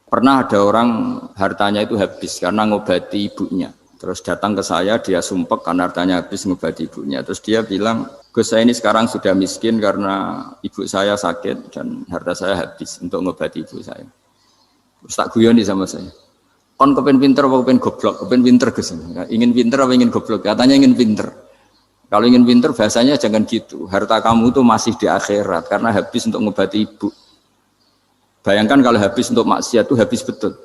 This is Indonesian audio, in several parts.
Pernah ada orang hartanya itu habis karena ngobati ibunya. Terus datang ke saya, dia sumpek karena hartanya habis ngobati ibunya. Terus dia bilang, Gus saya ini sekarang sudah miskin karena ibu saya sakit dan harta saya habis untuk ngobati ibu saya. Terus tak guyoni sama saya. Kon kepen pinter apa kepen goblok? Kepen pinter Gus. Ingin pinter apa ingin goblok? Katanya ingin pinter. Kalau ingin pinter bahasanya jangan gitu. Harta kamu itu masih di akhirat karena habis untuk ngobati ibu. Bayangkan kalau habis untuk maksiat itu habis betul.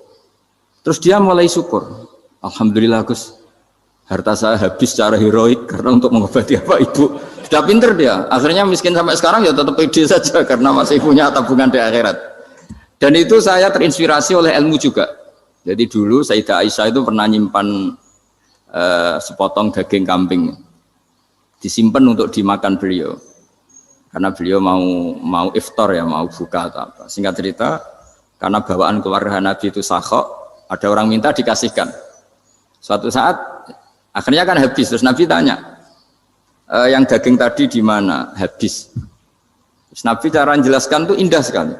Terus dia mulai syukur. Alhamdulillah Gus, harta saya habis secara heroik karena untuk mengobati apa ibu. Sudah pinter dia. Akhirnya miskin sampai sekarang ya tetap pede saja karena masih punya tabungan di akhirat. Dan itu saya terinspirasi oleh ilmu juga. Jadi dulu Sayyidah Aisyah itu pernah nyimpan sepotong daging kambing. Disimpan untuk dimakan beliau. Karena beliau mau iftar ya, mau buka atau apa. Singkat cerita, karena bawaan keluarga Nabi itu sakhok, ada orang minta dikasihkan. Suatu saat, akhirnya kan habis. Terus Nabi tanya, yang daging tadi di mana? Habis. Terus Nabi cara menjelaskan itu indah sekali.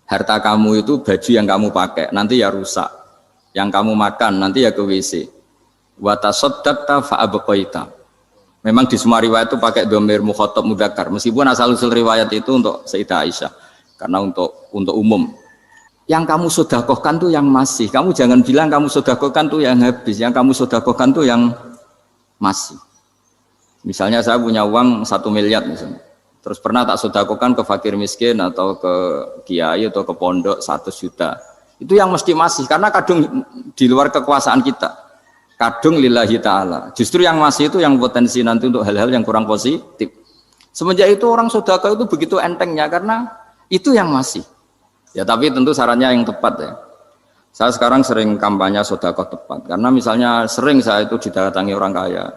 Harta kamu itu baju yang kamu pakai, nanti ya rusak. Yang kamu makan, nanti ya ke WC. Wa tasaddaqta fa abqaita. Memang di semua riwayat itu pakai dhamir mukhatab mudzakkar. Meskipun asal-usul riwayat itu untuk Sayyidah Aisyah. Karena untuk umum. Yang kamu sedekahkan tuh yang masih. Kamu jangan bilang kamu sedekahkan tuh yang habis. Yang kamu sedekahkan tuh yang masih. Misalnya saya punya uang 1 miliar misalnya. Terus pernah tak sedekahkan ke fakir miskin atau ke kiai atau ke pondok 100 juta. Itu yang mesti masih. Karena kadung di luar kekuasaan kita. Kadung lillahi ta'ala. Justru yang masih itu yang potensi nanti untuk hal-hal yang kurang positif. Semenjak itu orang sedekah itu begitu entengnya karena itu yang masih. Ya tapi tentu sarannya yang tepat ya. Saya sekarang sering kampanye sedekah tepat. Karena misalnya sering saya itu didatangi orang kaya.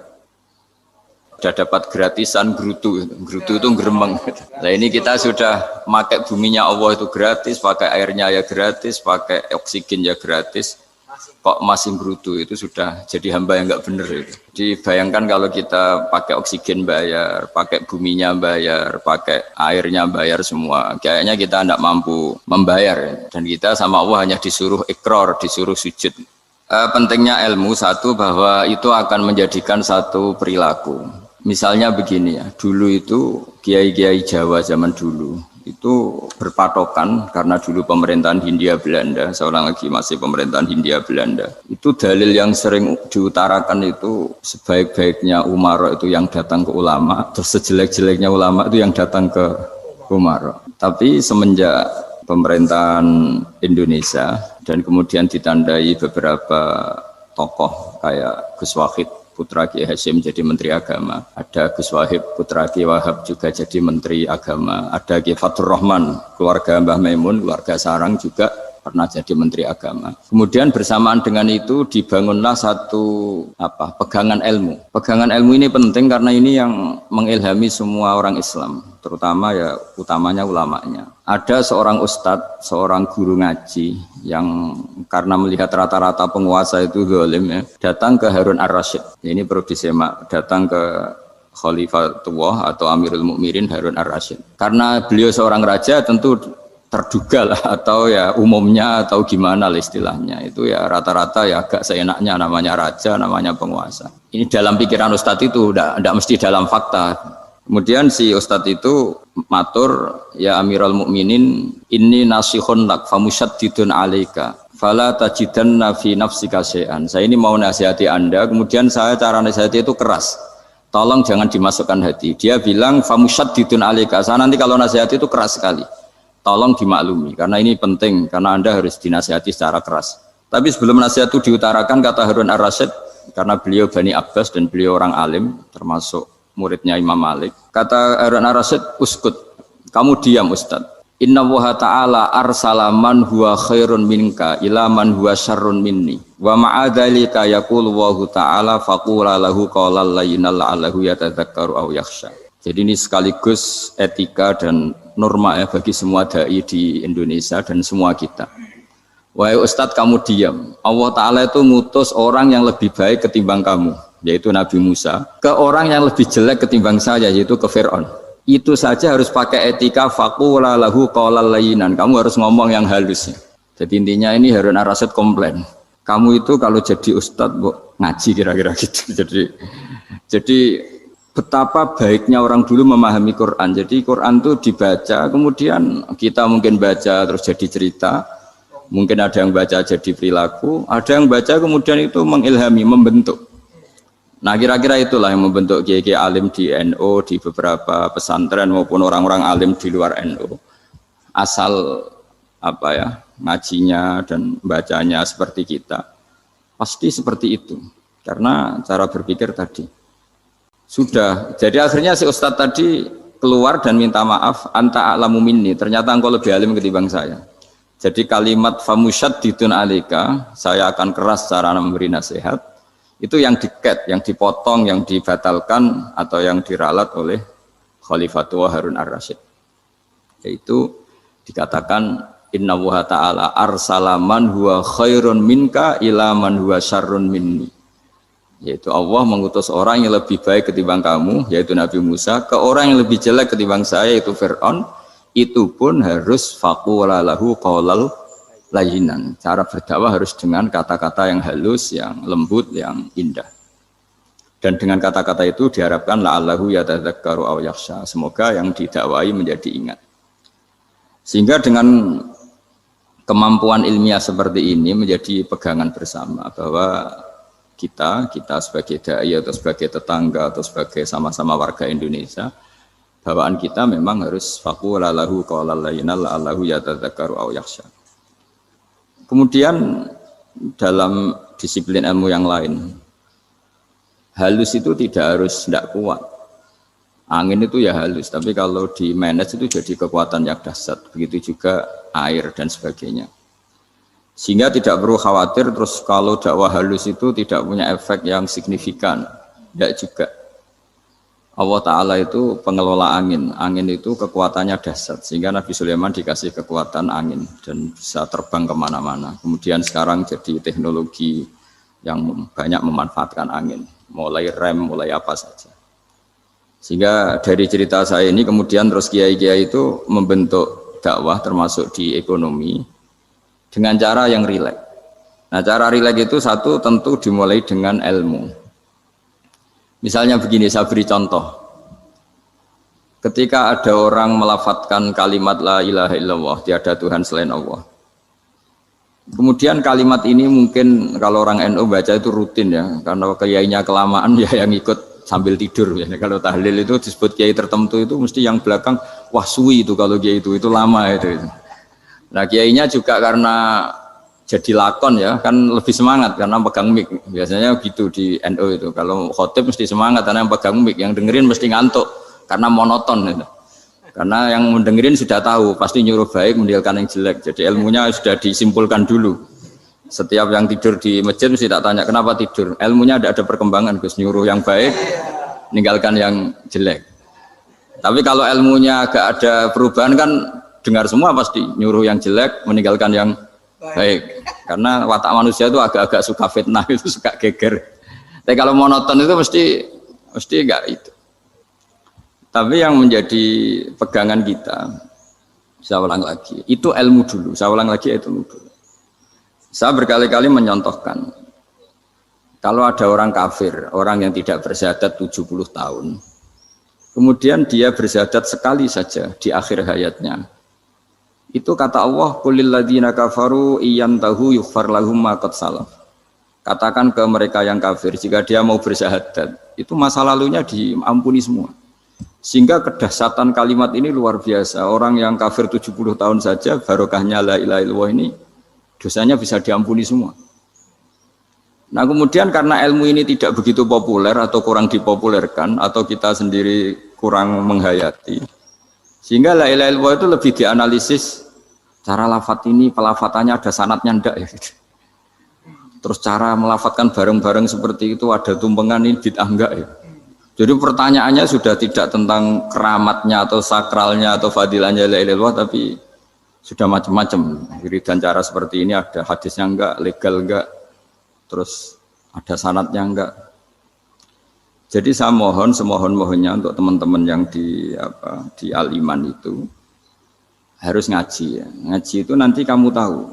Sudah dapat gratisan gerutu. Gerutu itu geremeng. Nah ini kita sudah pakai buminya Allah itu gratis, pakai airnya ya gratis, pakai oksigen ya gratis. Kok masih gerutu itu sudah jadi hamba yang enggak benar itu. Dibayangkan kalau kita pakai oksigen bayar, pakai buminya bayar, pakai airnya bayar semua. Kayaknya kita tidak mampu membayar dan kita sama Allah hanya disuruh ikrar, disuruh sujud. Pentingnya ilmu satu bahwa itu akan menjadikan satu perilaku. Misalnya begini ya, dulu itu kiai-kiai Jawa zaman dulu itu berpatokan karena dulu pemerintahan Hindia Belanda, seorang lagi masih pemerintahan Hindia Belanda. Itu dalil yang sering diutarakan itu sebaik-baiknya umara itu yang datang ke ulama, terus sejelek-jeleknya ulama itu yang datang ke umara. Tapi semenjak pemerintahan Indonesia dan kemudian ditandai beberapa tokoh kayak Gus Wahid putra Kiai Hasyim jadi Menteri Agama, ada Gus Wahib putra Kiai Wahab juga jadi Menteri Agama, ada Kiai Fatur Rahman keluarga Mbah Maimun, keluarga Sarang juga pernah jadi Menteri Agama. Kemudian bersamaan dengan itu dibangunlah satu pegangan ilmu. Pegangan ilmu ini penting karena ini yang mengilhami semua orang Islam, terutama ya utamanya ulamanya. Ada seorang ustadz, seorang guru ngaji yang karena melihat rata-rata penguasa itu zalim ya, datang ke Harun Ar-Rasyid. Ini perlu disemak, datang ke Khalifatullah atau Amirul Mukminin Harun Ar-Rasyid. Karena beliau seorang raja tentu terduga lah atau ya umumnya atau gimana lah istilahnya. Itu ya rata-rata ya agak seenaknya namanya raja, namanya penguasa. Ini dalam pikiran ustadz itu tidak mesti dalam fakta. Kemudian si ustadz itu matur, ya Amirul Mukminin, inni nasihun lak famusyaddidun alaika fala tajidanna fi nafsika syai'an. Saya ini mau nasihati Anda, kemudian saya cara nasihati itu keras. Tolong jangan dimasukkan hati. Dia bilang famusyaddidun alaika. Saya nanti kalau nasihati itu keras sekali. Tolong dimaklumi karena ini penting karena Anda harus dinasihati secara keras. Tapi sebelum nasihat itu diutarakan kata Harun Ar-Rasyid, karena beliau Bani Abbas dan beliau orang alim termasuk muridnya Imam Malik. Kata Harun Ar-Rasyid, uskut, kamu diam Ustaz. Inna Allaha ta'ala arsala man huwa khairun minka ila man huwa syarrun minni. Wa ma'adhalika yaqulu Allahu ta'ala faqula lahu qawlan layyinan la'allahu yatadzakkaru aw yakhsha. Jadi ini sekaligus etika dan norma ya bagi semua dai di Indonesia dan semua kita. Wahai Ustadz kamu diam. Allah Ta'ala itu ngutus orang yang lebih baik ketimbang kamu, yaitu Nabi Musa, ke orang yang lebih jelek ketimbang saya, yaitu ke Fir'aun. Itu saja harus pakai etika faqula lahu qawlan layyinan. Kamu harus ngomong yang halus. Jadi intinya ini Harun Ar-Rasyid komplain. Kamu itu kalau jadi ustadz ngaji kira-kira gitu. Jadi betapa baiknya orang dulu memahami Quran. Jadi Quran itu dibaca, kemudian kita mungkin baca terus jadi cerita, mungkin ada yang baca jadi perilaku, ada yang baca kemudian itu mengilhami, membentuk. Nah kira-kira itulah yang membentuk kiai-kiai alim di NU, di beberapa pesantren maupun orang-orang alim di luar NU. Asal apa ya, ngajinya dan bacanya seperti kita, pasti seperti itu. Karena cara berpikir tadi. Sudah, jadi akhirnya si Ustadz tadi keluar dan minta maaf, anta a'lamu minni, ternyata engkau lebih alim ketimbang saya. Jadi kalimat famusyaddidun alika, saya akan keras cara memberi nasihat, itu yang diket, yang dipotong, yang dibatalkan atau yang diralat oleh Khalifatullah Harun Ar-Rasyid. Yaitu dikatakan inna wa ta'ala arsalaman huwa khairun minka ila man huwa syarrun minni. Yaitu Allah mengutus orang yang lebih baik ketimbang kamu, yaitu Nabi Musa, ke orang yang lebih jelek ketimbang saya, yaitu Fir'aun. Itu pun harus faqula lahu qaulal layyinan. Cara berdakwah harus dengan kata-kata yang halus, yang lembut, yang indah. Dan dengan kata-kata itu diharapkan la'allahu yatadzakkaru aw yakhsha. Semoga yang didakwai menjadi ingat. Sehingga dengan kemampuan ilmiah seperti ini menjadi pegangan bersama bahwa kita sebagai dai atau sebagai tetangga atau sebagai sama-sama warga Indonesia, bawaan kita memang harus faqula lahu qaulal layyinan la'allahu yatadzakkaru aw yakhsha. Kemudian dalam disiplin ilmu yang lain, halus itu tidak kuat. Angin itu ya halus, tapi kalau di manage itu jadi kekuatan yang dahsyat. Begitu juga air dan sebagainya. Sehingga tidak perlu khawatir terus kalau dakwah halus itu tidak punya efek yang signifikan. Tidak juga. Allah Ta'ala itu pengelola angin. Angin itu kekuatannya dahsyat. Sehingga Nabi Sulaiman dikasih kekuatan angin dan bisa terbang kemana-mana. Kemudian sekarang jadi teknologi yang banyak memanfaatkan angin. Mulai rem, mulai apa saja. Sehingga dari cerita saya ini kemudian terus kiai-kiai itu membentuk dakwah termasuk di ekonomi dengan cara yang rileks. Nah cara rileks itu satu tentu dimulai dengan ilmu. Misalnya begini, saya beri contoh. Ketika ada orang melafadzkan kalimat la ilaha illallah, tiada Tuhan selain Allah. Kemudian kalimat ini mungkin kalau orang NU baca itu rutin ya, karena kiainya kelamaan ya yang ikut sambil tidur ya. Kalau tahlil itu disebut kiai tertentu itu mesti yang belakang wah suwi itu kalau kiai itu lama itu. Nah kiainya juga karena jadi lakon ya kan lebih semangat karena pegang mic. Biasanya gitu di NU itu. Kalau khotib mesti semangat karena yang pegang mic, yang dengerin mesti ngantuk karena monoton gitu. Karena yang mendengerin sudah tahu pasti nyuruh baik meninggalkan yang jelek. Jadi ilmunya sudah disimpulkan dulu. Setiap yang tidur di masjid mesti tak tanya kenapa tidur. Ilmunya tidak ada perkembangan, Gus, nyuruh yang baik meninggalkan yang jelek. Tapi kalau ilmunya agak ada perubahan kan dengar semua pasti nyuruh yang jelek meninggalkan yang baik. Karena watak manusia itu agak-agak suka fitnah, itu suka geger. Tapi kalau monoton itu mesti enggak itu. Tapi yang menjadi pegangan kita, saya ulang lagi, itu ilmu dulu. Saya ulang lagi itu ilmu dulu. Saya berkali-kali menyontohkan, kalau ada orang kafir, orang yang tidak bersyahadat 70 tahun, kemudian dia bersyahadat sekali saja di akhir hayatnya. Itu kata Allah, qulil ladzina kafaru iyantahu yughfar lahum ma qad salaf. Katakan ke mereka yang kafir, jika dia mau bersyahadat, itu masa lalunya diampuni semua. Sehingga kedahsyatan kalimat ini luar biasa. Orang yang kafir 70 tahun saja, barokahnya la ilaha illallah ini, dosanya bisa diampuni semua. Nah kemudian karena ilmu ini tidak begitu populer atau kurang dipopulerkan, atau kita sendiri kurang menghayati, sehingga la ilaha illallah itu lebih dianalisis cara lafadz ini, pelafatannya ada sanadnya enggak ya gitu. Terus cara melafatkan bareng-bareng seperti itu ada tumpengan ini bid'ah enggak ya. Jadi pertanyaannya sudah tidak tentang keramatnya atau sakralnya atau fadilahnya la ilaha illallah, tapi sudah macam-macam. Dan cara seperti ini ada hadisnya enggak, legal enggak, terus ada sanadnya enggak. Jadi saya mohon semohon-mohonnya untuk teman-teman yang di Al-Iman itu harus ngaji ya. Ngaji itu nanti kamu tahu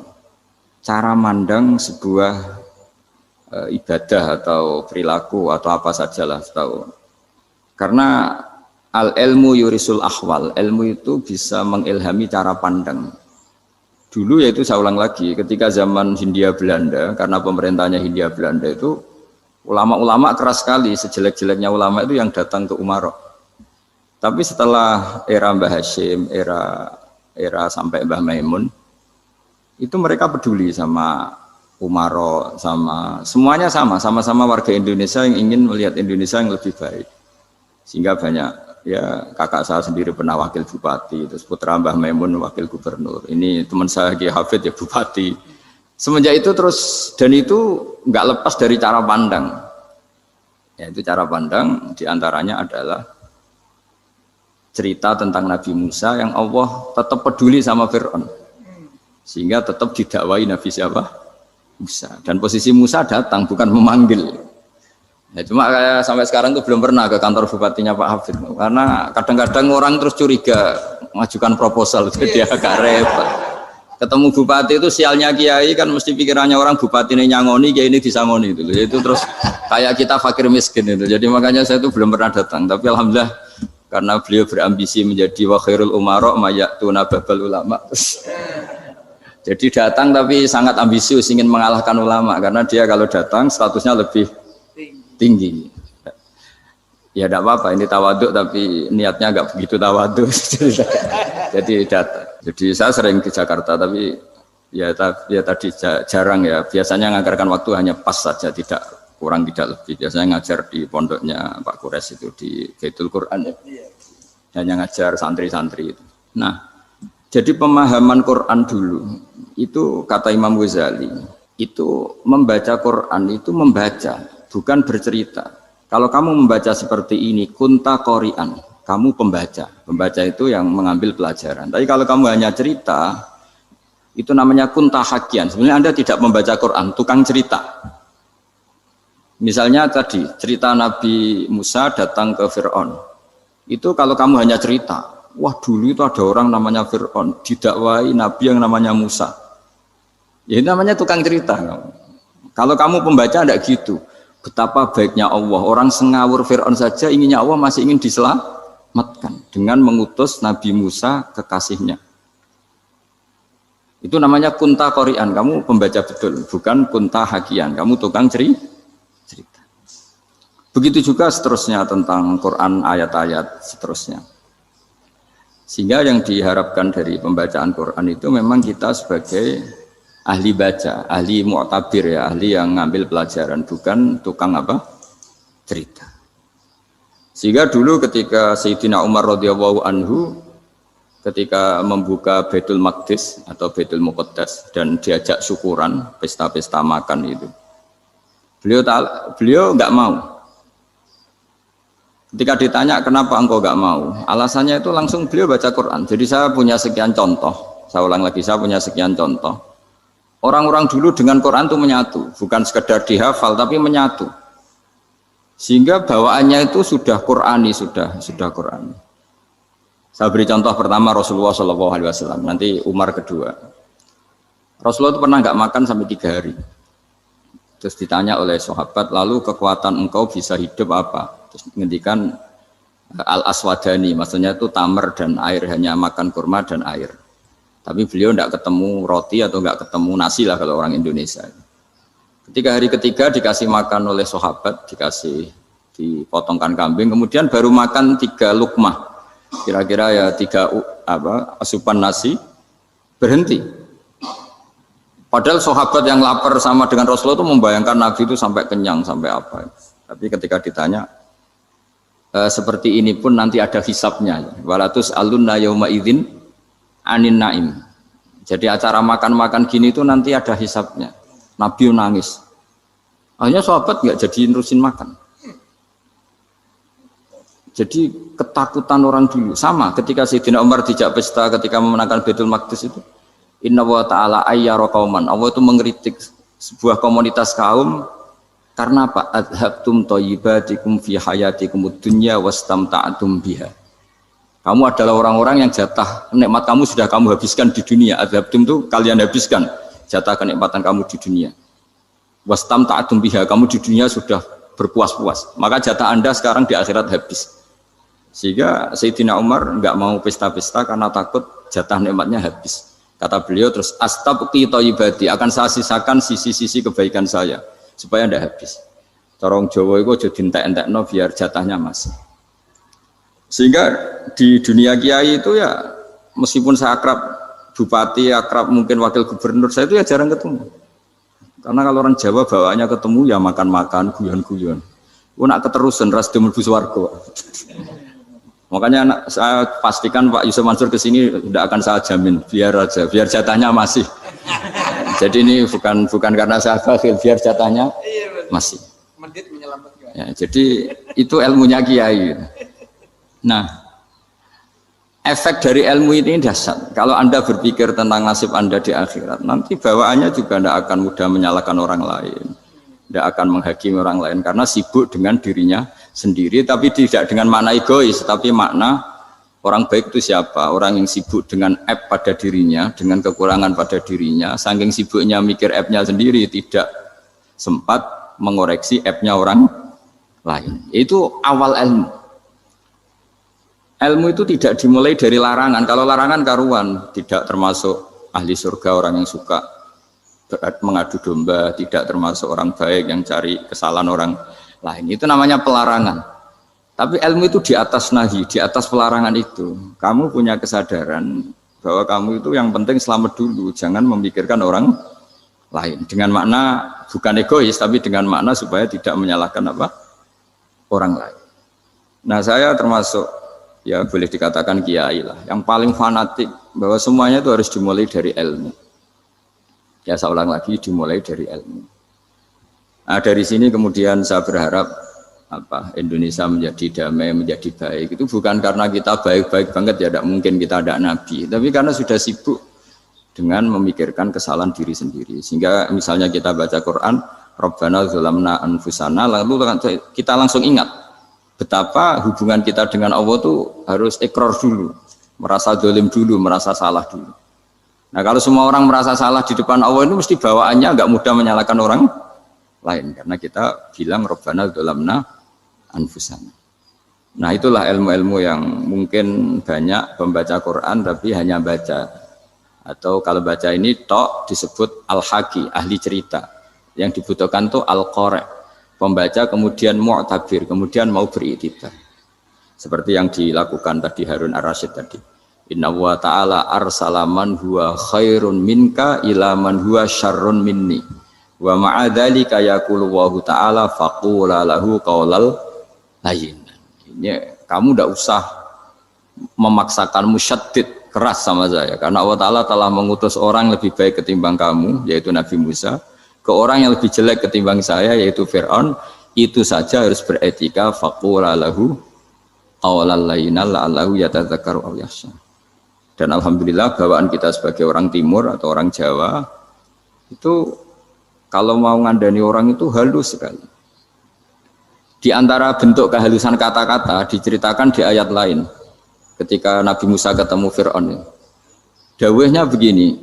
cara mandang sebuah ibadah atau perilaku atau apa sajalah tahu. Karena al ilmu yurisul ahwal, ilmu itu bisa mengilhami cara pandang. Dulu yaitu saya ulang lagi, ketika zaman Hindia Belanda, karena pemerintahnya Hindia Belanda itu ulama-ulama keras sekali, sejelek-jeleknya ulama itu yang datang ke Umaro. Tapi setelah era Mbah Hashim, era sampai Mbah Maimun, itu mereka peduli sama Umaro, semuanya sama-sama warga Indonesia yang ingin melihat Indonesia yang lebih baik. Sehingga banyak, ya kakak saya sendiri pernah wakil bupati, terus putra Mbah Maimun wakil gubernur. Ini teman saya Kiai Hafid ya bupati. Semenjak itu terus, dan itu nggak lepas dari cara pandang. Ya, itu cara pandang diantaranya adalah cerita tentang Nabi Musa yang Allah tetap peduli sama Fir'aun. Sehingga tetap didakwai Nabi siapa? Musa. Dan posisi Musa datang, bukan memanggil. Ya, cuma kayak sampai sekarang tuh belum pernah ke kantor bupatinya Pak Hafid, karena kadang-kadang orang terus curiga mengajukan proposal, jadi agak repot. Ketemu bupati itu sialnya kiai kan mesti pikirannya orang bupati ini nyangoni, kiai ini disangoni itu. Itu terus kayak kita fakir miskin itu. Jadi makanya saya itu belum pernah datang. Tapi alhamdulillah karena beliau berambisi menjadi wa khairul umara mayatuna babal ulama. Jadi datang tapi sangat ambisius ingin mengalahkan ulama karena dia kalau datang statusnya lebih tinggi. Ya tidak apa-apa, ini tawaduk tapi niatnya agak begitu tawaduk. Jadi saya sering ke Jakarta tapi ya tadi jarang ya. Biasanya ngajarkan waktu hanya pas saja, tidak kurang tidak lebih. Biasanya ngajar di pondoknya Pak Kures itu di Baitul Quran ya. Hanya ngajar santri-santri itu. Nah, jadi pemahaman Quran dulu itu kata Imam Ghazali itu membaca Quran itu membaca, bukan bercerita. Kalau kamu membaca seperti ini, kunta qori'an, kamu pembaca. Pembaca itu yang mengambil pelajaran. Tapi kalau kamu hanya cerita, itu namanya kunta hakian. Sebenarnya Anda tidak membaca Quran, tukang cerita. Misalnya tadi, cerita Nabi Musa datang ke Fir'aun. Itu kalau kamu hanya cerita, wah dulu itu ada orang namanya Fir'aun, didakwai Nabi yang namanya Musa. Ya ini namanya tukang cerita. Kalau kamu pembaca tidak gitu. Betapa baiknya Allah, orang sengawur Fir'aun saja inginnya Allah masih ingin diselamatkan dengan mengutus Nabi Musa kekasihnya. Itu namanya kunta qori'an, kamu pembaca betul, bukan kunta hakian, kamu tukang cerita. Begitu juga seterusnya tentang Quran ayat-ayat seterusnya. Sehingga yang diharapkan dari pembacaan Quran itu memang kita sebagai ahli baca, ahli mu'tabir ya, ahli yang ngambil pelajaran, bukan tukang apa? Cerita. Sehingga dulu ketika Sayyidina Umar radhiyallahu anhu ketika membuka Baitul Maqdis atau Baitul Muqaddas dan diajak syukuran, pesta-pesta makan itu. Beliau enggak mau. Ketika ditanya kenapa engkau enggak mau? Alasannya itu langsung beliau baca Quran. Jadi saya punya sekian contoh. Saya ulang lagi, saya punya sekian contoh. Orang-orang dulu dengan Quran itu menyatu, bukan sekedar dihafal tapi menyatu. Sehingga bawaannya itu sudah Qurani, sudah Qurani. Saya beri contoh pertama Rasulullah SAW, nanti Umar kedua. Rasulullah itu pernah nggak makan sampai 3 hari. Terus ditanya oleh sahabat, lalu kekuatan engkau bisa hidup apa? Terus menghentikan al-aswadani, maksudnya itu tamar dan air, hanya makan kurma dan air. Tapi beliau tidak ketemu roti atau nggak ketemu nasi lah kalau orang Indonesia. Ketika hari ketiga dikasih makan oleh sahabat, dikasih dipotongkan kambing, kemudian baru makan 3 lukmah, kira-kira ya 3 asupan nasi, berhenti. Padahal sahabat yang lapar sama dengan Rasulullah itu membayangkan Nabi itu sampai kenyang, sampai apa. Tapi ketika ditanya, seperti ini pun nanti ada hisabnya. Walatus alunna yauma idzin anin naim. Jadi acara makan-makan gini itu nanti ada hisabnya. Nabi nangis. Akhirnya sahabat nggak jadi nerusin makan. Jadi ketakutan orang dulu sama ketika Sayyidina Umar dijak pesta ketika memenangkan Baitul Maqdis itu. Inna wa ta'ala ayyara qauman. Allah itu mengkritik sebuah komunitas kaum karena apa? Adhabtum thayyibatikum fi hayatikumud dunya wastamta'tum biha. Kamu adalah orang-orang yang jatah nikmat kamu sudah kamu habiskan di dunia. Adhabtum itu kalian habiskan jatah kenikmatan kamu di dunia. Wastamta'tum biha, kamu di dunia sudah berpuas-puas. Maka jatah Anda sekarang di akhirat habis. Sehingga Sayyidina Umar enggak mau pesta-pesta karena takut jatah nikmatnya habis. Kata beliau terus astabqi thayyibati, akan saya sisakan sisi-sisi kebaikan saya supaya tidak habis. Corong Jawa itu aja dientek-entekno biar jatahnya masih. Sehingga di dunia kiai itu ya meskipun saya akrab bupati, akrab mungkin wakil gubernur, saya itu ya jarang ketemu. Karena kalau orang Jawa bawaannya ketemu ya makan-makan, guyon-guyon. Nak keterusan ras mlebu swarga. Makanya saya pastikan Pak Yusuf Mansur ke sini tidak akan saya jamin, biar aja, biar jatahnya masih. Jadi ini bukan karena saya bakhil, biar jatahnya masih. Ya, jadi itu ilmunya kiai. Nah, efek dari ilmu ini dahsyat. Kalau Anda berpikir tentang nasib Anda di akhirat, nanti bawaannya juga tidak akan mudah menyalahkan orang lain, tidak akan menghakimi orang lain karena sibuk dengan dirinya sendiri, tapi tidak dengan makna egois, tapi makna orang baik itu siapa? Orang yang sibuk dengan aib pada dirinya, dengan kekurangan pada dirinya, saking sibuknya mikir aibnya sendiri, tidak sempat mengoreksi aibnya orang lain. Itu awal ilmu. Ilmu itu tidak dimulai dari larangan. Kalau larangan karuan, tidak termasuk ahli surga, orang yang suka mengadu domba, tidak termasuk orang baik yang cari kesalahan orang lain. Itu namanya pelarangan. Tapi ilmu itu di atas nahi, di atas pelarangan itu. Kamu punya kesadaran bahwa kamu itu yang penting selamat dulu, jangan memikirkan orang lain. Dengan makna bukan egois, tapi dengan makna supaya tidak menyalahkan orang lain. Nah, saya termasuk ya boleh dikatakan kiai lah, yang paling fanatik bahwa semuanya itu harus dimulai dari ilmu. Ya saya ulang lagi, dimulai dari ilmu. Nah, dari sini kemudian saya berharap Indonesia menjadi damai, menjadi baik. Itu bukan karena kita baik-baik banget, ya tidak mungkin kita ada nabi, tapi karena sudah sibuk dengan memikirkan kesalahan diri sendiri. Sehingga misalnya kita baca Quran, Rabbana dzalamna anfusana, lalu kita langsung ingat betapa hubungan kita dengan Allah itu harus ikrar dulu, merasa dolim dulu, merasa salah dulu. Nah, kalau semua orang merasa salah di depan Allah itu mesti bawaannya enggak mudah menyalahkan orang lain, karena kita bilang Rabbana dzalamna anfusana. Nah, itulah ilmu-ilmu yang mungkin banyak pembaca Quran tapi hanya baca, atau kalau baca ini tok disebut al-haqi, ahli cerita. Yang dibutuhkan tuh al-qari', pembaca kemudian mu'tabir, kemudian mau beriktibar. Seperti yang dilakukan tadi Harun Ar-Rasyid tadi. Inna wa ta'ala arsala man huwa khairun minka ila man huwa syarrun minni. Wa ma'adzalika yaqulu wa ta'ala faqula lahu qaulal layyin. Ini kamu tidak usah memaksakan musyaddid keras sama saya, karena Allah Ta'ala telah mengutus orang lebih baik ketimbang kamu, yaitu Nabi Musa, ke orang yang lebih jelek ketimbang saya, yaitu Fir'aun. Itu saja harus beretika. Faqula lahu qawlan layyinan la'allahu yatadzakkaru aw yakhsha. Dan alhamdulillah bawaan kita sebagai orang timur atau orang Jawa itu kalau mau ngandani orang itu halus sekali. Di antara bentuk kehalusan kata-kata diceritakan di ayat lain ketika Nabi Musa ketemu Fir'aun. Dawuhnya begini,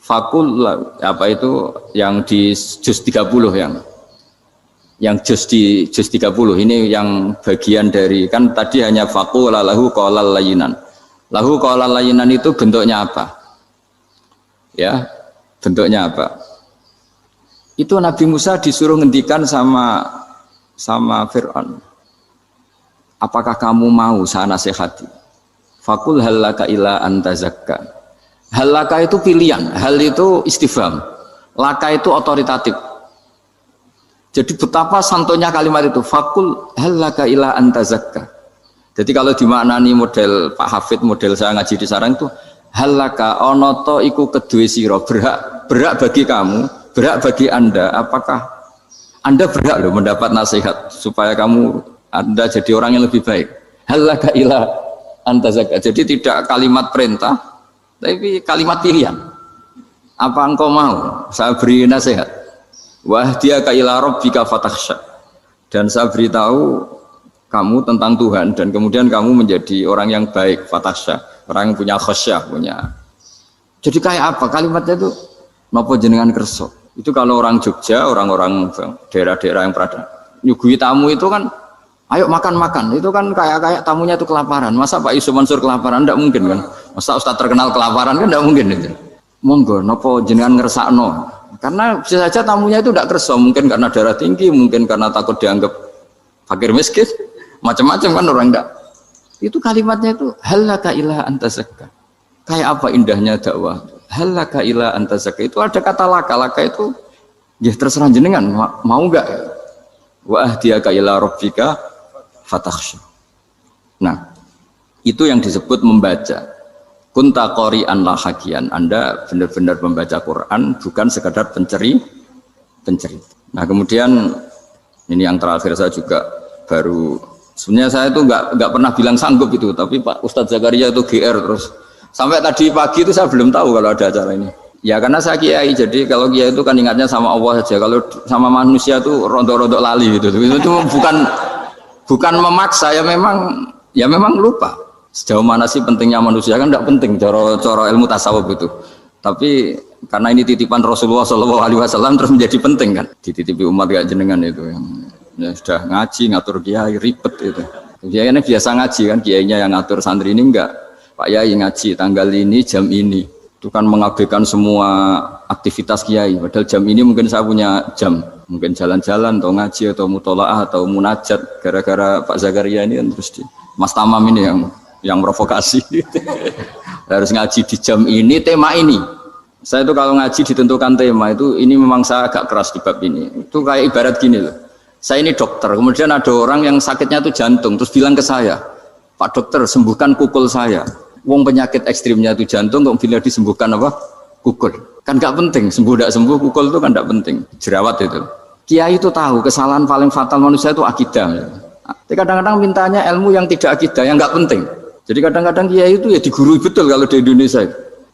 fakul apa itu yang di juz 30 yang juz di juz 30 ini yang bagian dari, kan tadi hanya fakul lahu qaulal layyinan. Lahu qaulal layyinan itu bentuknya apa? Ya, bentuknya apa? Itu Nabi Musa disuruh ngendikan sama Fir'aun. Apakah kamu mau saya nasihati? Fakul halaka ila antazakka. Hal laka itu pilihan, hal itu istifham, laka itu otoritatif. Jadi betapa santonya kalimat itu, fakul hal laka ila antazakka. Jadi kalau dimaknani model Pak Hafid, model saya ngaji di sarang itu, hal laka onoto iku kedue siro, berhak bagi kamu, berhak bagi Anda, apakah Anda berhak loh mendapat nasihat supaya Anda jadi orang yang lebih baik. Hal laka ila antazakka. Jadi tidak kalimat perintah, tapi kalimat pilihan. Apa engkau mau saya beri nasihat? Wahdiyaka ila rabbika fatakhsha. Dan saya beritahu kamu tentang Tuhan dan kemudian kamu menjadi orang yang baik, fatakhsha, orang yang punya khasyah, punya. Jadi kayak apa kalimatnya itu? Napa jenengan kersa? Itu kalau orang Jogja, orang-orang daerah-daerah yang berada nyugui tamu itu kan, ayo makan-makan. Itu kan kayak tamunya itu kelaparan. Masa Pak Yusuf Mansur kelaparan? Tidak mungkin kan. Masa Ustadz terkenal kelaparan kan tidak mungkin itu. Monggo, napa jenengan ngersakno? Karena bisa saja tamunya itu tidak kersa, mungkin karena darah tinggi, mungkin karena takut dianggap fakir miskin, macam-macam kan orang tidak. Itu kalimatnya itu halaka ila anta zakka. Kayak apa indahnya dakwah. Halaka ila anta zakka itu ada kata laka itu ya terserah jenengan mau enggak. Wa ahdiyaka ila rabbika fatakhsha. Nah, itu yang disebut membaca. Kunta qori'an la hakian. Anda benar-benar membaca Quran bukan sekadar penceri. Nah, kemudian ini yang terakhir saya juga baru sebenarnya saya itu enggak pernah bilang sanggup itu, tapi Pak Ustadz Zakaria itu GR terus. Sampai tadi pagi itu saya belum tahu kalau ada acara ini. Ya karena saya kiai, jadi kalau kiai itu kan ingatnya sama Allah saja. Kalau sama manusia itu rontok-rontok lali gitu. Itu bukan memaksa, ya memang lupa. Sejauh mana sih pentingnya manusia kan tidak penting cara ilmu tasawuf itu. Tapi karena ini titipan Rasulullah SAW terus menjadi penting kan. Dititipi umat gak jenengan itu yang ya sudah ngaji ngatur kiai ribet itu. Kiai ini biasa ngaji kan, kiainya yang ngatur, santri ini enggak. Pak Yai ngaji tanggal ini jam ini itu kan mengabaikan semua aktivitas kiai, padahal jam ini mungkin saya punya jam, mungkin jalan-jalan atau ngaji atau mutolaah atau munajat, gara-gara Pak Zakaria ini kan terus Mas Tamam ini yang provokasi harus ngaji di jam ini, tema ini. Saya itu kalau ngaji ditentukan tema itu, ini memang saya agak keras di bab ini. Itu kayak ibarat gini loh, saya ini dokter, kemudian ada orang yang sakitnya itu jantung, terus bilang ke saya, Pak dokter sembuhkan kukul saya. Wong penyakit ekstrimnya itu jantung, kok bila disembuhkan apa? Kukul. Kan gak penting, sembuh tidak sembuh, kukul itu kan gak penting. Jerawat itu. Kiai itu tahu kesalahan paling fatal manusia itu akidah. Tapi kadang-kadang mintanya ilmu yang tidak akidah, yang gak penting. Jadi kadang-kadang kiai itu ya digurui betul kalau di Indonesia.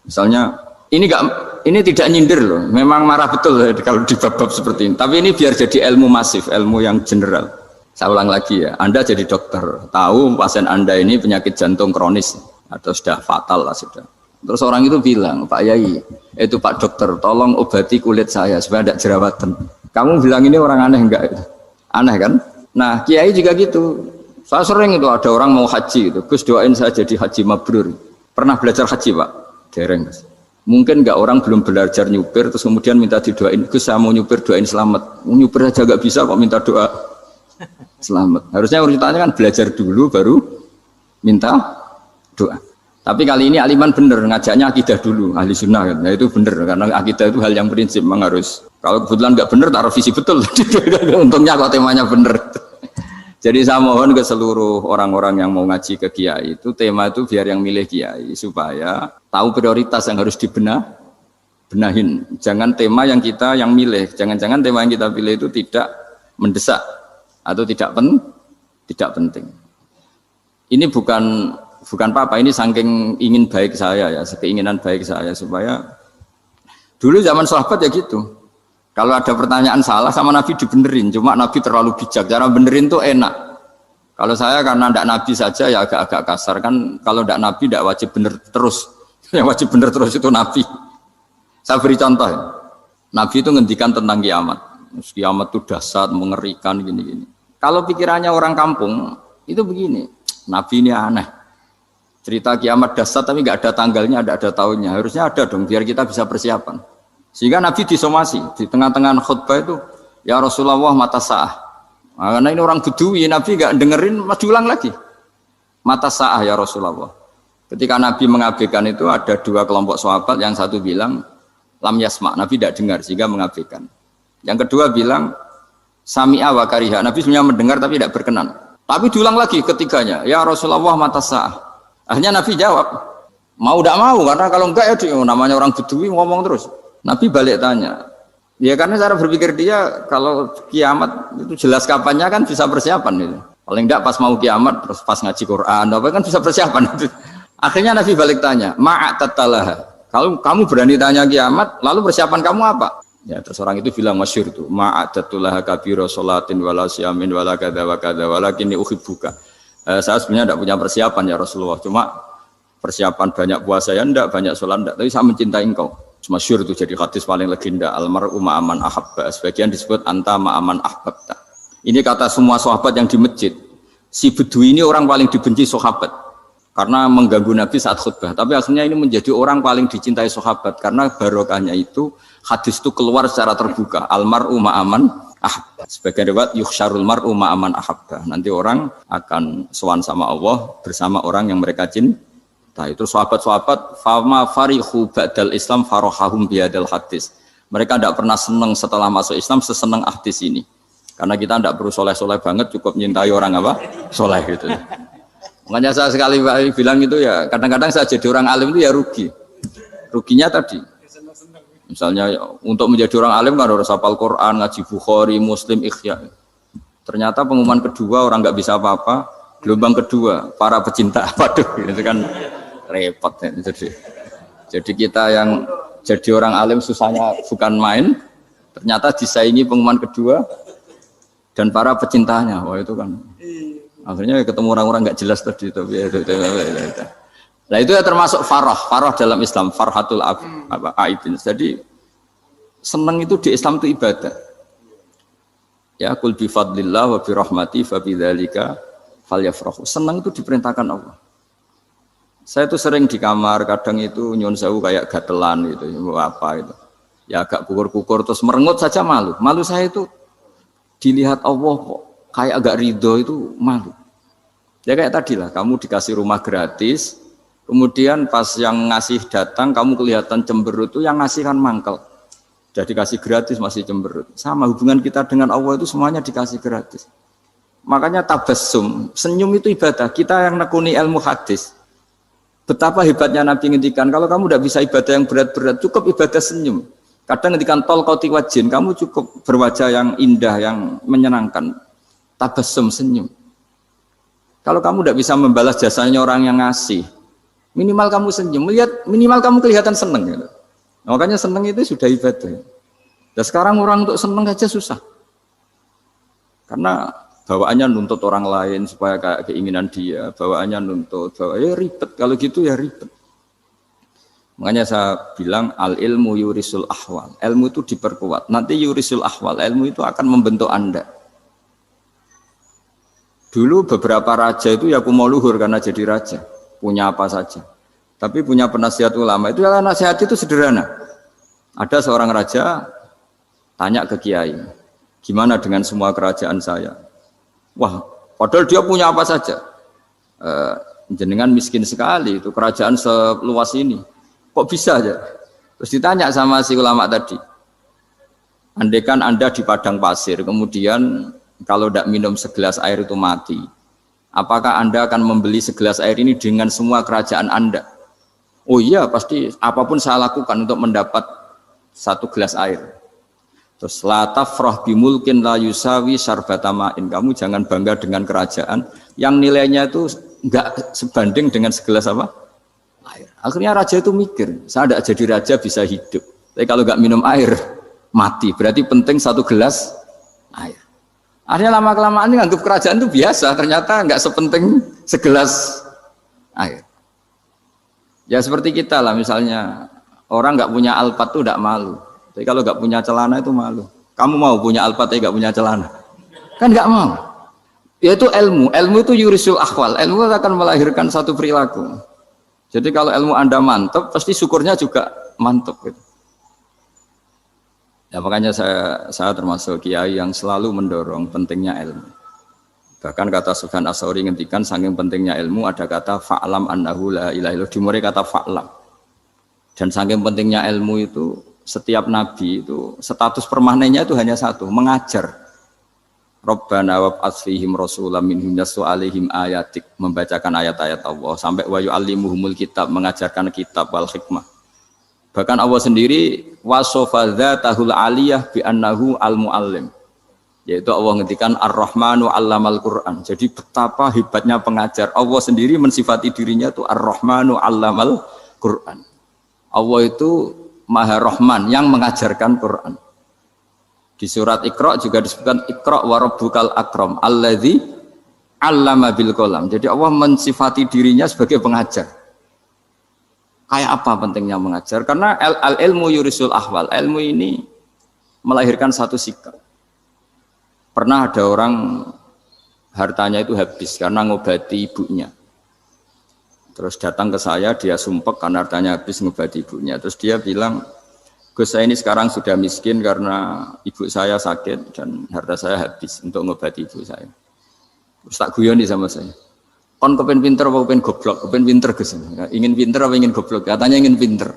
Misalnya ini tidak nyindir loh, memang marah betul kalau di bab-bab seperti ini. Tapi ini biar jadi ilmu masif, ilmu yang general. Saya ulang lagi ya, Anda jadi dokter, tahu pasien Anda ini penyakit jantung kronis atau sudah fatal lah sudah. Terus orang itu bilang, Pak Yai, itu Pak dokter, tolong obati kulit saya supaya tidak jerawatan. Kamu bilang ini orang aneh enggak? Aneh kan? Nah, kiai juga gitu. Saya sering itu ada orang mau haji gitu, Gus doain saya jadi haji mabrur. Pernah belajar haji Pak? Dereng. Mungkin enggak orang belum belajar nyupir, terus kemudian minta didoain, Gus saya mau nyupir doain selamat. Mau nyupir aja enggak bisa kok minta doa selamat. Harusnya urutannya kan belajar dulu baru minta doa. Tapi kali ini aliman bener ngajaknya akidah dulu, ahli sunnah kan. Nah itu bener karena akidah itu hal yang prinsip memang harus. Kalau kebetulan nggak bener taruh visi betul. Untungnya kok temanya bener. Jadi saya mohon ke seluruh orang-orang yang mau ngaji ke kiai itu tema itu biar yang milih kiai supaya tahu prioritas yang harus benahin. Jangan tema yang milih, jangan-jangan tema yang kita pilih itu tidak mendesak atau tidak penting. Ini bukan apa-apa, ini saking ingin baik saya ya, keinginan baik saya supaya dulu zaman sahabat ya gitu. Kalau ada pertanyaan salah sama Nabi dibenerin, cuma Nabi terlalu bijak, cara benerin tuh enak. Kalau saya karena tidak Nabi saja ya agak-agak kasar kan, kalau tidak Nabi tidak wajib bener terus, yang wajib bener terus itu Nabi. Saya beri contoh ya. Nabi itu ngendikan tentang kiamat, kiamat itu dahsyat, mengerikan gini-gini. Kalau pikirannya orang kampung itu begini, Nabi ini aneh. Cerita kiamat dahsyat tapi nggak ada tanggalnya, nggak ada tahunnya. Harusnya ada dong biar kita bisa persiapan. Sehingga Nabi disomasi di tengah-tengah khutbah itu, ya Rasulullah mata sa'ah. Nah, karena ini orang Bedui, Nabi nggak dengerin, masih ulang lagi. Mata sa'ah ya Rasulullah. Ketika Nabi mengabaikan itu ada dua kelompok sahabat, yang satu bilang lam yasma, Nabi tidak dengar sehingga mengabaikan. Yang kedua bilang sami'a wa kariha, Nabi sebenarnya mendengar tapi tidak berkenan. Tapi diulang lagi ketiganya, ya Rasulullah mata sa'ah. Akhirnya Nabi jawab, mau tidak mau, karena kalau enggak ya namanya orang Bedui ngomong terus. Nabi balik tanya, ya karena cara berpikir dia kalau kiamat itu jelas kapannya kan bisa persiapan itu. Paling enggak pas mau kiamat, terus pas ngaji Quran, apa kan bisa persiapan itu. Akhirnya Nabi balik tanya, ma'atatalaha. Kalau kamu berani tanya kiamat, lalu persiapan kamu apa? Ya terus orang itu bilang masyhur itu, ma'atatulaha kabira sholatin wala siyamin wala kadza wa kadza walakinni uhibbuka. Saya sebenarnya tidak punya persiapan ya Rasulullah, cuma persiapan banyak puasa ya enggak, banyak sholat enggak, tapi saya mencintai engkau. Masyhur itu jadi hadis paling legenda, almar'u ma'aman ahabba. Sebagian disebut anta ma'aman ahbabta. Ini kata semua sahabat yang di masjid. Si Bedui ini orang paling dibenci sahabat karena mengganggu Nabi saat khutbah. Tapi akhirnya ini menjadi orang paling dicintai sahabat karena barokahnya itu hadis itu keluar secara terbuka. Almar'u ma'aman ahabba. Sebagian riwayat yuhsyarul mar'u ma'aman ahabba. Nanti orang akan sowan sama Allah bersama orang yang mereka cintai. Nah, itu sahabat-sahabat fama farihu ba'dal Islam farahahum biadal hadis. Mereka tidak pernah senang setelah masuk Islam sesenang hadis ini. Karena kita tidak perlu soleh-soleh banget, cukup menyintai orang apa? Soleh gitu. Makanya saya sekali bilang itu ya, kadang-kadang saya jadi orang alim itu ya rugi. Ruginya tadi. Misalnya untuk menjadi orang alim kan harus hafal Quran, ngaji Bukhari, Muslim, Ikhya. Ternyata pengumuman kedua orang nggak bisa apa-apa. Gelombang kedua para pecinta, waduh, itu kan repot ya. Jadi kita yang jadi orang alim susahnya bukan main, ternyata disaingi pengumuman kedua dan para pecintanya. Wah itu kan akhirnya ketemu orang-orang nggak jelas tadi. Nah itu ya termasuk farah dalam Islam, farhatul aibin. Jadi senang itu di Islam itu ibadah. Ya kul bi fadlillah wa bi rahmati fa bidzalika falyafrahu. Senang itu diperintahkan Allah. Saya tuh sering di kamar, kadang itu nyun sewu kayak gatelan gitu, apa itu. Ya agak kukur-kukur terus merengut saja malu. Malu saya itu dilihat Allah kok kayak agak ridho itu malu. Ya kayak tadi lah, kamu dikasih rumah gratis, kemudian pas yang ngasih datang kamu kelihatan cemberut, itu yang ngasih kan mangkel. Udah dikasih gratis masih cemberut. Sama hubungan kita dengan Allah itu semuanya dikasih gratis. Makanya tabassum, senyum itu ibadah. Kita yang nekuni ilmu hadis. Betapa hebatnya Nabi ngendikan, kalau kamu tidak bisa ibadah yang berat-berat, cukup ibadah senyum. Kadang ngendikan tol qati wajhin, kamu cukup berwajah yang indah, yang menyenangkan. Tabassum, senyum. Kalau kamu tidak bisa membalas jasanya orang yang ngasih, minimal kamu senyum, minimal kamu kelihatan senang. Gitu. Makanya senang itu sudah ibadah. Dan sekarang orang untuk senang saja susah. Karena bawaannya nuntut orang lain supaya kayak keinginan dia, bawaannya nuntut, ya ribet, kalau gitu ya ribet. Makanya saya bilang al ilmu yurisul ahwal, ilmu itu diperkuat, nanti yurisul ahwal, ilmu itu akan membentuk Anda. Dulu beberapa raja itu ya mau luhur karena jadi raja, punya apa saja. Tapi punya penasihat ulama, itu ya nasihat itu sederhana. Ada seorang raja tanya ke kiai, gimana dengan semua kerajaan saya? Wah, padahal dia punya apa saja. Jenengan miskin sekali, itu kerajaan seluas ini. Kok bisa aja? Terus ditanya sama si ulama tadi. Andaikan Anda di padang pasir, kemudian kalau tidak minum segelas air itu mati. Apakah Anda akan membeli segelas air ini dengan semua kerajaan Anda? Oh iya, pasti apapun saya lakukan untuk mendapat satu gelas air. Terus la tafrah bimulkin la yusawi syarbatamain. Kamu jangan bangga dengan kerajaan yang nilainya itu enggak sebanding dengan segelas apa? Air. Akhirnya raja itu mikir, saya tidak jadi raja bisa hidup. Tapi kalau enggak minum air mati. Berarti penting satu gelas air. Akhirnya lama-kelamaan ini anggap kerajaan itu biasa, ternyata enggak sepenting segelas air. Ya seperti kita lah, misalnya orang enggak punya Alphard itu enggak malu. Tapi kalau nggak punya celana itu malu. Kamu mau punya Alphard tapi nggak punya celana? Kan nggak mau. Yaitu ilmu. Ilmu itu yurisul akhwal. Ilmu akan melahirkan satu perilaku. Jadi kalau ilmu Anda mantap, pasti syukurnya juga mantap. Gitu. Ya makanya saya termasuk kiai yang selalu mendorong pentingnya ilmu. Bahkan kata Sufyan Ats-Tsauri ngendikan saking pentingnya ilmu ada kata fa'lam annahu la ilaha illallah. Dimulai kata fa'lam. Dan saking pentingnya ilmu itu setiap nabi itu status permanennya itu hanya satu, mengajar. Rabbana wab'ats fihim rasulam minhum yatlu 'alaihim ayatik, membacakan ayat-ayat Allah sampai wa yu'allimuhumul kitab, mengajarkan kitab wal hikmah. Bahkan Allah sendiri wasofa dzatahul 'aliyah bi annahu al-muallim. Yaitu Allah ngendikan Ar-Rahmanu 'allamal Qur'an. Jadi betapa hebatnya pengajar. Allah sendiri mensifati dirinya itu Ar-Rahmanu 'allamal Qur'an. Allah itu Maha Rahman yang mengajarkan Quran. Di surat Iqra juga disebutkan Iqra wa rabbukal akram alladzi 'allama bil qalam. Jadi Allah mensifati dirinya sebagai pengajar. Kayak apa pentingnya mengajar? Karena ilmu yurisul ahwal, ilmu ini melahirkan satu sikap. Pernah ada orang hartanya itu habis karena ngobati ibunya. Terus datang ke saya, dia sumpek karena hartanya habis ngobati ibunya. Terus dia bilang, Gus saya ini sekarang sudah miskin karena ibu saya sakit dan harta saya habis untuk ngobati ibu saya. Terus tak guyoni sama saya. Kon kepen pinter apa kepen goblok? Kepen pinter Gus. Ingin pinter apa ingin goblok? Katanya ingin pinter.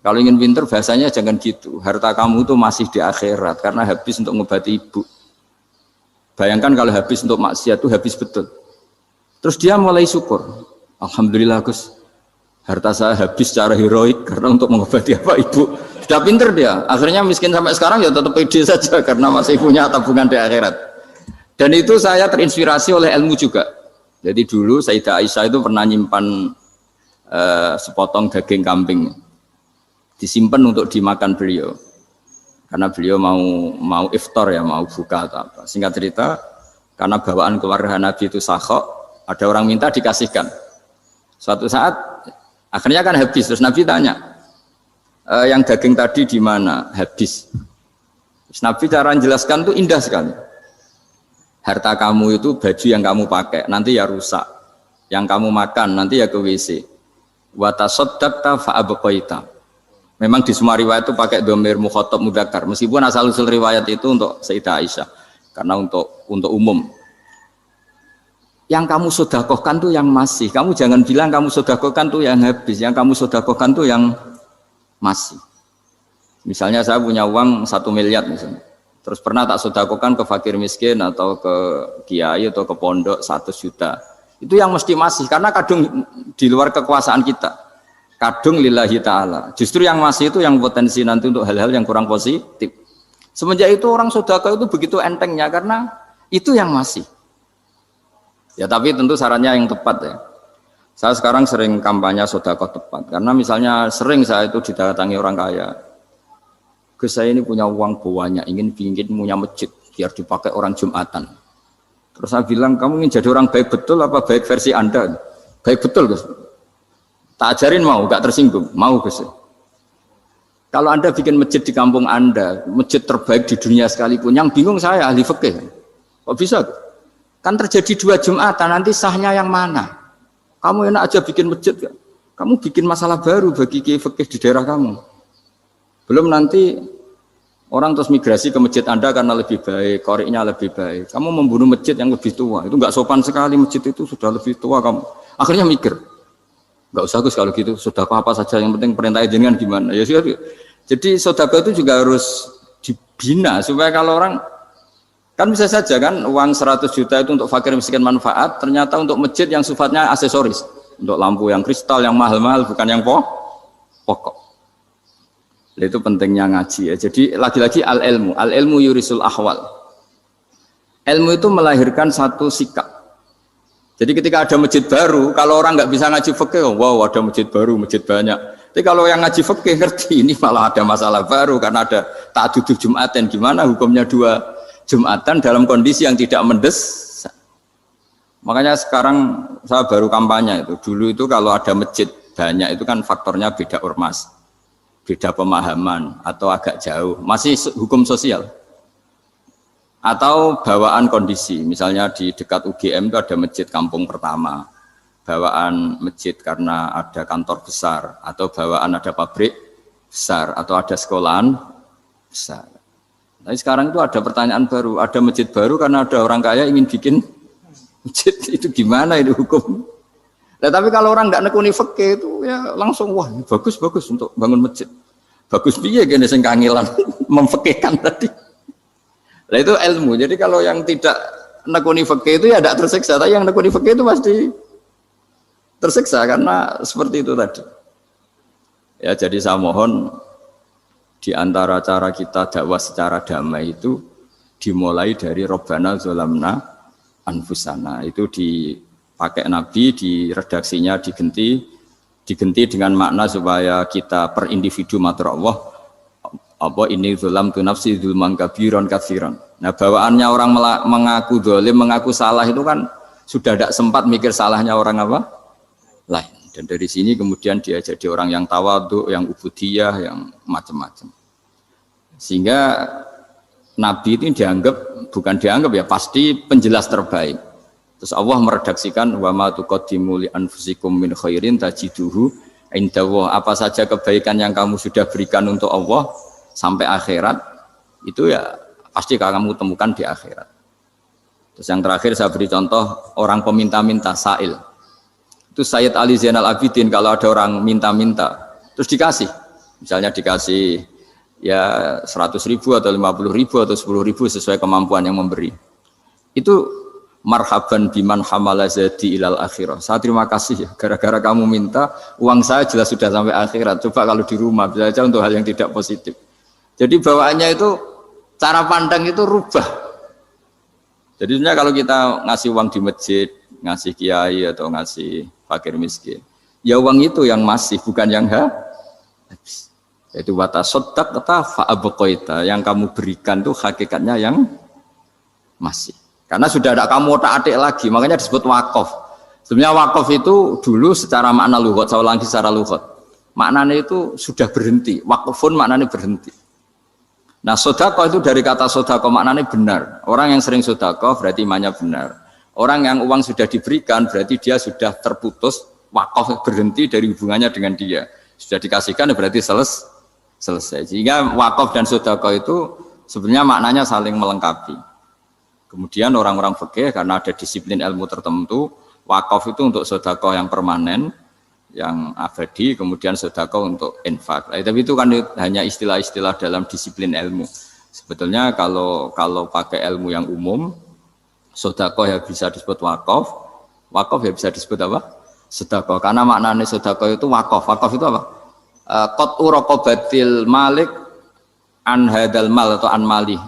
Kalau ingin pinter bahasanya jangan gitu. Harta kamu itu masih di akhirat karena habis untuk ngobati ibu. Bayangkan kalau habis untuk maksiat itu habis betul. Terus dia mulai syukur. Alhamdulillah Gus. Harta saya habis secara heroik karena untuk mengobati apa ibu. Sudah pinter dia. Akhirnya miskin sampai sekarang ya tetap pede saja karena masih punya tabungan di akhirat. Dan itu saya terinspirasi oleh ilmu juga. Jadi dulu Sayyidah Aisyah itu pernah nyimpan sepotong daging kambing, disimpan untuk dimakan beliau, karena beliau mau iftar ya, mau buka atau apa. Singkat cerita, karena bawaan keluarga Nabi itu sakhok, ada orang minta dikasihkan. Suatu saat akhirnya kan habis, terus Nabi tanya, yang daging tadi di mana? Habis. Terus Nabi cara menjelaskan itu indah sekali. Harta kamu itu baju yang kamu pakai nanti ya rusak, yang kamu makan nanti ya ke WC. Wa tasaddaqta fa abqaita. Memang di semua riwayat itu pakai dhamir mukhatab mudzakkar, meskipun asal usul riwayat itu untuk Sayyidah Aisyah karena untuk umum. Yang kamu sedekahkan tuh yang masih. Kamu jangan bilang kamu sedekahkan tuh yang habis, yang kamu sedekahkan tuh yang masih. Misalnya saya punya uang 1 miliar misalnya. Terus pernah tak sedekahkan ke fakir miskin atau ke kiai atau ke pondok 100 juta. Itu yang mesti masih, karena kadung di luar kekuasaan kita. Kadung lillahi ta'ala. Justru yang masih itu yang potensi nanti untuk hal-hal yang kurang positif. Semenjak itu orang sedekah itu begitu entengnya karena itu yang masih. Ya tapi tentu sarannya yang tepat ya. Saya sekarang sering kampanye sedekah tepat. Karena misalnya sering saya itu didatangi orang kaya. Gus saya ini punya uang banyak, ingin punya masjid biar dipakai orang Jumatan. Terus saya bilang, kamu ingin jadi orang baik betul apa baik versi Anda? Baik betul Gus. Tak ajarin mau, gak tersinggung, mau Gus. Kalau Anda bikin masjid di kampung Anda, masjid terbaik di dunia sekalipun, yang bingung saya ahli fikih. Kok bisa? Kan terjadi 2 Jumatan, nanti sahnya yang mana? Kamu enak aja bikin masjid, kamu bikin masalah baru bagi kiai fikih di daerah kamu. Belum nanti orang terus migrasi ke masjid Anda karena lebih baik, koriknya lebih baik. Kamu membunuh masjid yang lebih tua, itu nggak sopan sekali, masjid itu sudah lebih tua kamu. Akhirnya mikir, nggak usah Gus kalau gitu, sedekah apa saja yang penting perintah jenengan gimana. Ya sudah. Jadi sedekah itu juga harus dibina supaya kalau orang kan bisa saja kan uang 100 juta itu untuk fakir miskin manfaat, ternyata untuk masjid yang sifatnya aksesoris, untuk lampu yang kristal yang mahal-mahal bukan yang pokok. Itu pentingnya ngaji ya. Jadi lagi-lagi al-ilmu yurisul ahwal. Ilmu itu melahirkan satu sikap. Jadi ketika ada masjid baru, kalau orang nggak bisa ngaji fikih, wow ada masjid baru, masjid banyak. Tapi kalau yang ngaji fikih ngerti ini malah ada masalah baru karena ada ta'addud Jumatan. Gimana hukumnya 2 Jumatan dalam kondisi yang tidak mendesak. Makanya sekarang saya baru kampanye itu. Dulu itu kalau ada masjid banyak itu kan faktornya beda ormas. Beda pemahaman atau agak jauh, masih hukum sosial atau bawaan kondisi. Misalnya di dekat UGM itu ada masjid kampung pertama, bawaan masjid karena ada kantor besar atau bawaan ada pabrik besar atau ada sekolahan besar. Tapi sekarang itu ada pertanyaan baru, ada masjid baru karena ada orang kaya ingin bikin masjid, itu gimana itu hukum? Nah, tapi kalau orang nggak nekuni fikih itu ya langsung wah bagus untuk bangun masjid. Bagus piye gene sing kangelan memfikihkan tadi. Nah itu ilmu. Jadi kalau yang tidak nekuni fikih itu ya tidak tersiksa, tapi yang nekuni fikih itu pasti tersiksa karena seperti itu tadi. Ya jadi saya mohon di antara cara kita dakwah secara damai itu dimulai dari Rabbana zalamna anfusana. Itu dipakai Nabi, di redaksinya diganti dengan makna supaya kita per individu matur Allah apa ini zulam tu nafsi zulman kabiran katsiran. Nah bawaannya orang mengaku zalim, mengaku salah itu kan sudah tidak sempat mikir salahnya orang apa lain. Dan dari sini kemudian dia jadi orang yang tawadhu, yang ubudiyah, yang macam-macam. Sehingga Nabi itu bukan dianggap ya, pasti penjelas terbaik. Terus Allah meredaksikan wa ma tuqaddimu li anfusikum min khairin tajiduhu indallah. Apa saja kebaikan yang kamu sudah berikan untuk Allah sampai akhirat itu ya pasti kamu temukan di akhirat. Terus yang terakhir saya beri contoh orang peminta-minta sa'il. Itu Sayyid Ali Zainal Abidin kalau ada orang minta-minta terus dikasih. Misalnya dikasih ya 100.000 atau 50.000 atau 10.000 sesuai kemampuan yang memberi. Itu marhaban biman hamala zadi ilal akhirah. Saya terima kasih ya, gara-gara kamu minta uang saya jelas sudah sampai akhirat. Coba kalau di rumah bisa saja untuk hal yang tidak positif. Jadi bawaannya itu cara pandang itu rubah. Jadi sebenarnya kalau kita ngasih uang di masjid, ngasih kiai atau ngasih fakir miskin, ya uang itu yang masih bukan yang habis. Yaitu watasodak kata fa'abqaita, yang kamu berikan itu hakikatnya yang masih. Karena sudah ada kamu otak-atik lagi, makanya disebut wakaf. Sebenarnya wakaf itu dulu secara makna lughat, saya ulangi secara lughat. Maknanya itu sudah berhenti, wakafun maknanya berhenti. Nah sodako itu dari kata sodako maknanya benar. Orang yang sering sodako berarti imannya benar. Orang yang uang sudah diberikan berarti dia sudah terputus, wakaf berhenti dari hubungannya dengan dia. Sudah dikasihkan berarti selesai. Sehingga wakaf dan sodako itu sebenarnya maknanya saling melengkapi. Kemudian orang-orang fikih karena ada disiplin ilmu tertentu, wakaf itu untuk sedekah yang permanen, yang abadi, kemudian sedekah untuk infak. Tapi itu kan hanya istilah-istilah dalam disiplin ilmu. Sebetulnya kalau pakai ilmu yang umum, sedekah ya bisa disebut wakaf, wakaf ya bisa disebut apa? Sedekah. Karena maknanya sedekah itu wakaf. Wakaf itu apa? Qat'u raqabatil malik an hadal mal atau an malih.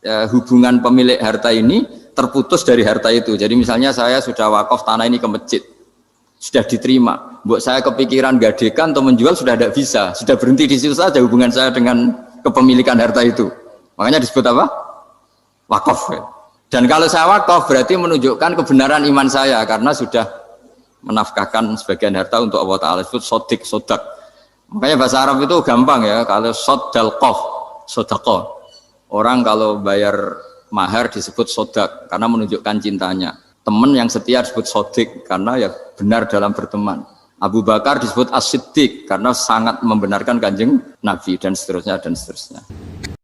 Hubungan pemilik harta ini terputus dari harta itu. Jadi misalnya saya sudah wakaf tanah ini ke masjid, sudah diterima. Buat saya kepikiran gadekan atau menjual sudah tidak bisa, sudah berhenti di situ saja hubungan saya dengan kepemilikan harta itu. Makanya disebut apa? Wakaf. Dan kalau saya wakaf berarti menunjukkan kebenaran iman saya karena sudah menafkahkan sebagian harta untuk Allah Taala. Disebut sodak. Makanya bahasa Arab itu gampang ya. Kalau sodalqof, sodaqoh. Orang kalau bayar mahar disebut sodak karena menunjukkan cintanya. Teman yang setia disebut sodik karena ya benar dalam berteman. Abu Bakar disebut as-siddiq karena sangat membenarkan kanjeng Nabi dan seterusnya dan seterusnya.